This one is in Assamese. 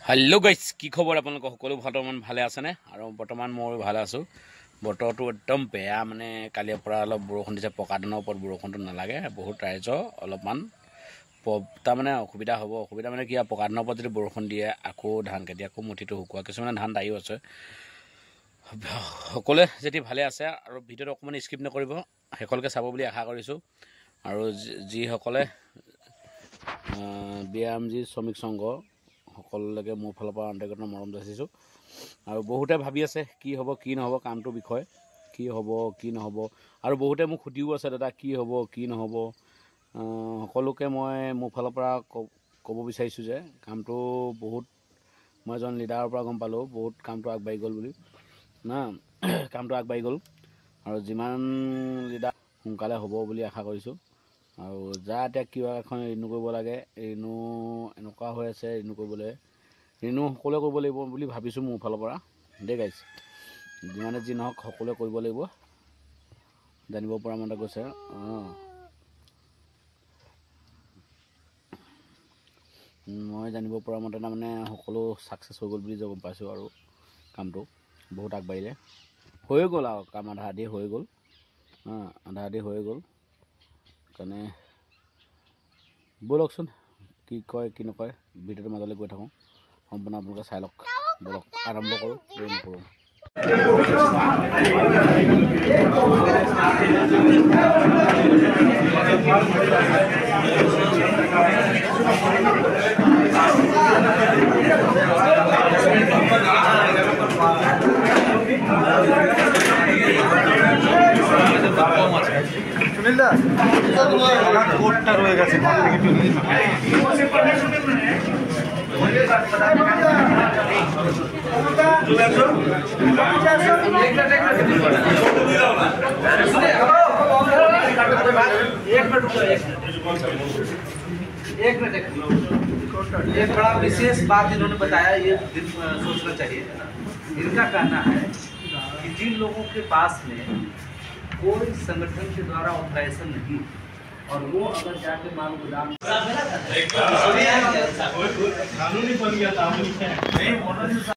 हेलो गाइस की खबर आपलोक सकलो बर्तमान भाले आछेने आरो बर्तमान मैं भाले आछो बतरটো एकदम बेया माने कालिर পৰা অলপ বৰষুণ দিছে পকা দিনৰ ওপৰত বৰষুণটো নালাগে বহুত ৰাইজ অলপমান তাৰ মানে অসুবিধা মানে কি পকা দিনৰ ওপৰত যদি বৰষুণ দিয়ে আকৌ ধান কেতিয়া আকৌ মুঠিটো হুকুৱা কিছুমান ধান দায়ও আছে সকলে যদি ভালে আছে আৰু ভিডিঅটো অকমান স্কিপ নকৰিব হেকলকে চাব বুলি আশা কৰিছো আৰু যি সকলে বিএমজি শ্ৰমিক সংঘ সকলকে মোৰ ফালৰ পৰা আন্তৰিক মৰম যাচিছো আৰু বহুতে ভাবি আছে কি হ'ব কি নহব কামটো বিষয় কি হ'ব কি নহব আৰু বহুতে মোক খুদিও আছে দাদা কি হ'ব কি নহব সকলোকে মই মোৰ ফালৰ পৰা ক'ব বিচাৰিছো যে কামটো বহুত মই জন লিডাৰৰ পৰা গম পালো বহুত কামটো আগবাই গল বুলি না কামটো আগবাই গল আৰু যিমান লিডাৰ সোনকালে হ'ব বুলি আশা কৰিছো আৰু যা এতিয়া কিবা এখন ৰিনিউ কৰিব লাগে ৰিনিউ এনেকুৱা হৈ আছে ৰিনিউ কৰিবলৈ ৰিনিউ সকলোৱে কৰিব লাগিব বুলি ভাবিছো মোৰ ফালৰ পৰা দে গাইছ যিমানে যি নহওক সকলোৱে কৰিব লাগিব জানিব পৰা মতে কৈছে মই জানিব পৰা মতে মানে সকলো সাকসেস হৈ গল বুলি গম পাইছো আৰু কামটো বহুত আগবাইলে হৈ গল আৰু কাম আধা আধি হৈ গল আধা আধি হৈ গল কাৰণে বলকচোন কি কয় কি নকয় ভিডিঅ'টো মাজলৈ গৈ থাকোঁ সম্পূৰ্ণ আপোনালোকে চাই লওক বলক আৰম্ভ কৰোঁ দেৰি নকৰোঁ सुनीलदा कोटটা রয়ে গেছে ভালো থেকে একটু নিয়ে एक बड़ा विशेष बात इन्होंने बताया ये सोचना चाहिए इनका कहना है कि जिन लोगों के पास में कोई संगठन के द्वारा ऑपरेशन नहीं और वो अगर जाके माल गोदाम कानूनी बन गया था